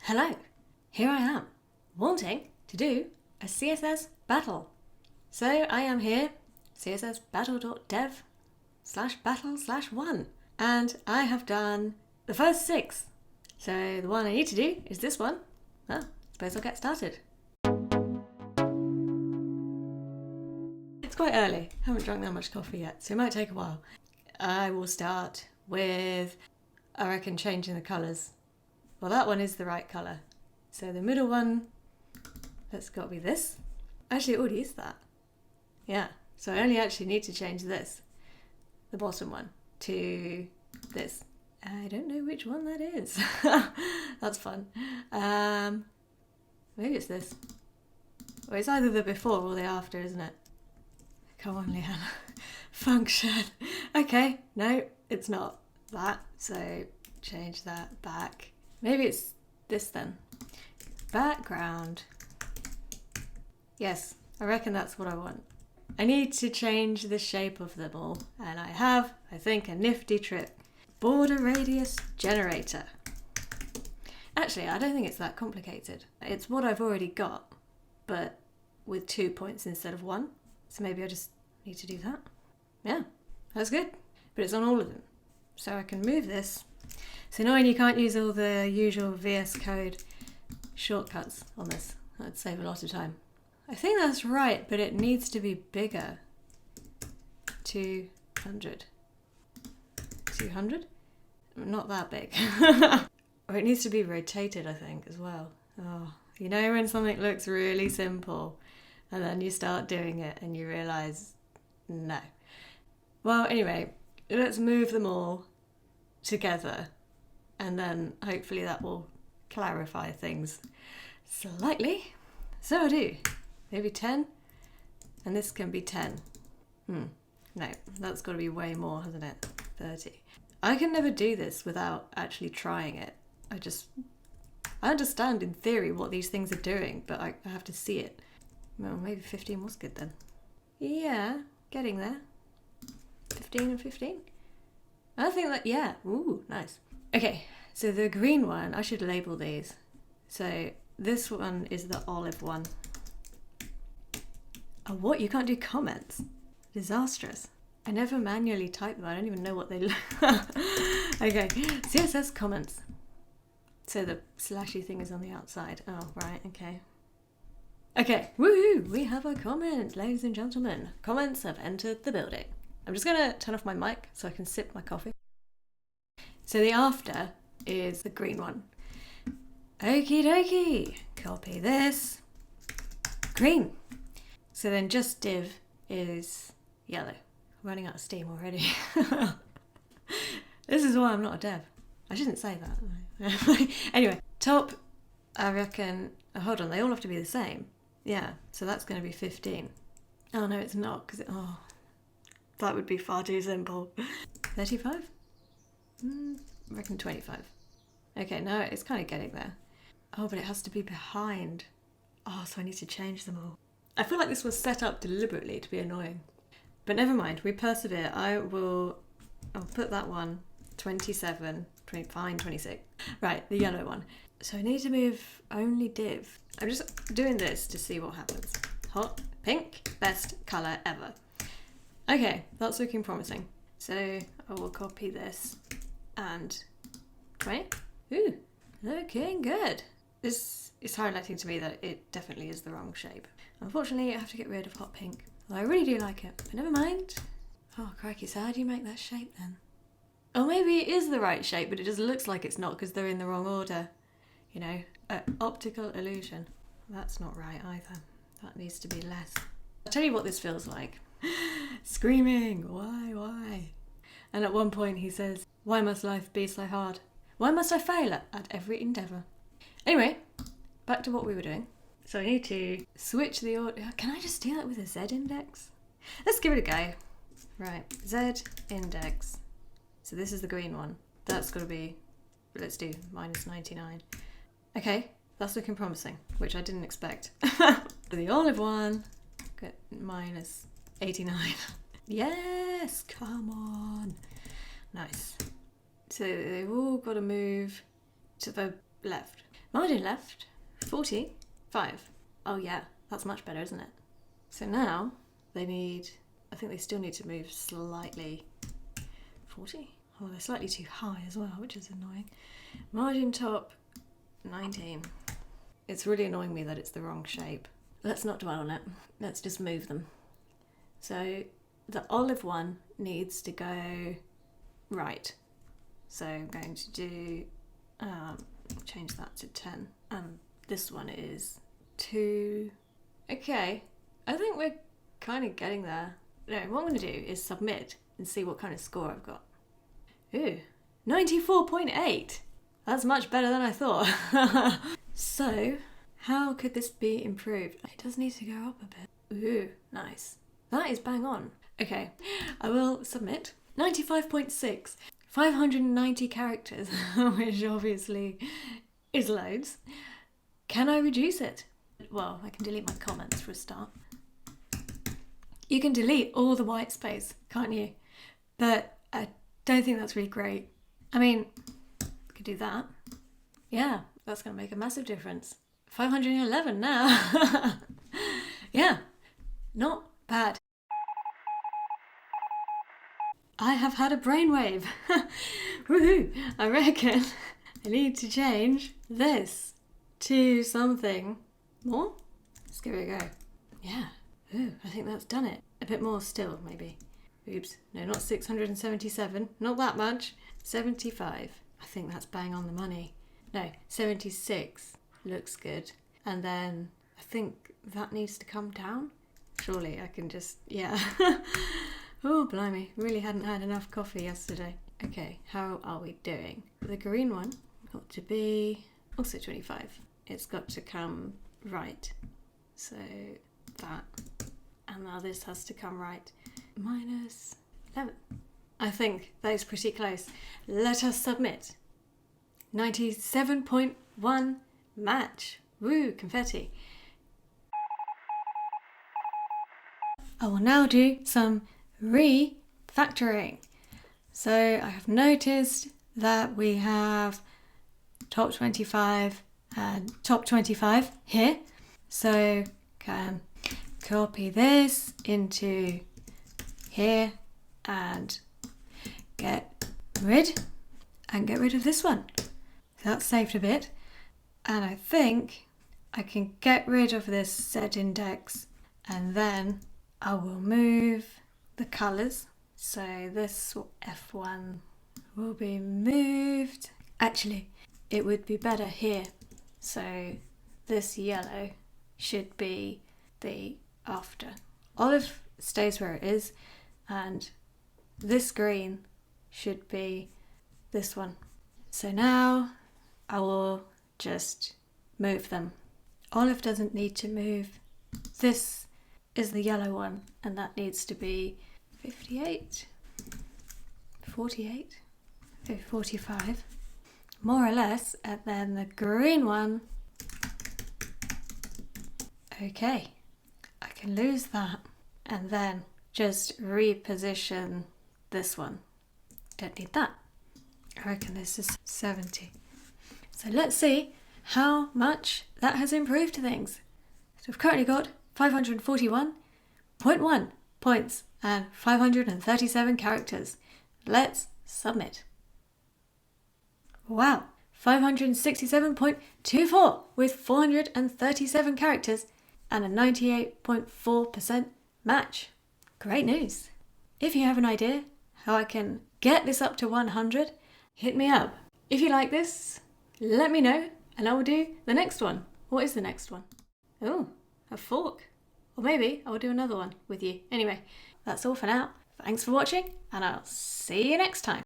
Hello, here I am, wanting to do a CSS battle. So I am here, cssbattle.dev/battle/1, and I have done the first 6. So the one I need to do is this one. Well, suppose I'll get started. It's quite early, haven't drunk that much coffee yet, so it might take a while. I will start with, I reckon, changing the colours. Well, that one is the right colour. So the middle one, that's got to be this. Actually, it already is that. Yeah, so I only actually need to change this, the bottom one, to this. I don't know which one that is. That's fun. Maybe it's this. Well, it's either the before or the after, isn't it? Come on, Leanne. Function. Okay, no, it's not that. So change that back. Maybe it's this then. Background. Yes, I reckon that's what I want. I need to change the shape of them all, and I have, I think, a nifty trick. Border radius generator. Actually, I don't think it's that complicated. It's what I've already got, but with 2 points instead of 1. So maybe I just need to do that. Yeah, that's good. But it's on all of them. So I can move this. It's annoying you can't use all the usual VS Code shortcuts on this. That'd save a lot of time. I think that's right, but it needs to be bigger. 200. 200? Not that big. Or it needs to be rotated, I think, as well. Oh, you know when something looks really simple and then you start doing it and you realise, no. Well, anyway, let's move them all together and then hopefully that will clarify things slightly. So I do. Maybe 10? And this can be 10. No, that's got to be way more, hasn't it? 30. I can never do this without actually trying it. I understand in theory what these things are doing, but I have to see it. Well, maybe 15 was good then. Yeah, getting there. 15 and 15? I think that, yeah. Ooh, nice. Okay, so the green one, I should label these. So this one is the olive one. Oh, what? You can't do comments? Disastrous. I never manually type them. I don't even know what they look Okay, CSS comments. So the slashy thing is on the outside. Oh, right, okay. Okay, woohoo! We have a comment, ladies and gentlemen. Comments have entered the building. I'm just going to turn off my mic so I can sip my coffee. So the after is the green one. Okie dokie. Copy this. Green. So then just div is yellow. I'm running out of steam already. This is why I'm not a dev. I shouldn't say that. Anyway, top, I reckon, hold on, they all have to be the same. Yeah, so that's going to be 15. Oh no, it's not, because that would be far too simple. 35? I reckon 25. Okay, no, it's kind of getting there. Oh, but it has to be behind. Oh, so I need to change them all. I feel like this was set up deliberately to be annoying. But never mind, we persevere. I'll put that one, 27, fine, 26. Right, the yellow one. So I need to move only div. I'm just doing this to see what happens. Hot pink, best colour ever. Okay, that's looking promising. So I will copy this and 20. Ooh, looking good. This is highlighting to me that it definitely is the wrong shape. Unfortunately, I have to get rid of hot pink. Well, I really do like it, but never mind. Oh, crikey, so how do you make that shape then? Oh, maybe it is the right shape, but it just looks like it's not because they're in the wrong order. You know, optical illusion. That's not right either. That needs to be less. I'll tell you what this feels like. Screaming, why? And at one point he says, why must life be so hard? Why must I fail at every endeavour? Anyway, back to what we were doing. So I need to switch the order. Can I just do that with a Z index? Let's give it a go. Right, Z index. So this is the green one. That's got to be, let's do -99. Okay, that's looking promising, which I didn't expect. The olive one, got -89. Yes, come on. Nice. So they've all got to move to the left. Margin left, 45. Oh yeah, that's much better, isn't it? So now they need, I think they still need to move slightly. 40? Oh, they're slightly too high as well, which is annoying. Margin top, 19. It's really annoying me that it's the wrong shape. Let's not dwell on it. Let's just move them. So the olive one needs to go right. So I'm going to do, change that to 10. And this one is 2. Okay, I think we're kind of getting there. No, what I'm going to do is submit and see what kind of score I've got. Ooh, 94.8. That's much better than I thought. So, how could this be improved? It does need to go up a bit. Ooh, nice. That is bang on. Okay, I will submit. 95.6. 590 characters, which obviously is loads. Can I reduce it? Well, I can delete my comments for a start. You can delete all the white space, can't you? But I don't think that's really great. I mean, I could do that. Yeah, that's going to make a massive difference. 511 now. Yeah, not bad. I have had a brainwave. Woohoo! I reckon I need to change this to something more. Let's give it a go. Yeah. Ooh, I think that's done it. A bit more still, maybe. Oops. No, not 677. Not that much. 75. I think that's bang on the money. No, 76. Looks good. And then I think that needs to come down. Surely I can just, yeah. Oh, blimey. Really hadn't had enough coffee yesterday. Okay, how are we doing? The green one got to be also 25. It's got to come right. So that. And now this has to come right. Minus 11. I think that is pretty close. Let us submit. 97.1 match. Woo, confetti. I will now do some refactoring. So I have noticed that we have top 25 and top 25 here. So can copy this into here and get rid of this one. So that's saved a bit. And I think I can get rid of this Z index and then I will move the colours. So this F1 will be moved. Actually, it would be better here. So this yellow should be the after. Olive stays where it is and this green should be this one. So now I will just move them. Olive doesn't need to move. This is the yellow one and that needs to be 58, 48, 45, more or less, and then the green one. Okay, I can lose that and then just reposition this one. Don't need that. I reckon this is 70. So let's see how much that has improved things. So we've currently got 541.1 points and 537 characters. Let's submit. Wow, 567.24 with 437 characters and a 98.4% match. Great news. If you have an idea how I can get this up to 100, hit me up. If you like this, let me know and I will do the next one. What is the next one? Oh, a fork. Or maybe I'll do another one with you. Anyway, that's all for now. Thanks for watching and I'll see you next time.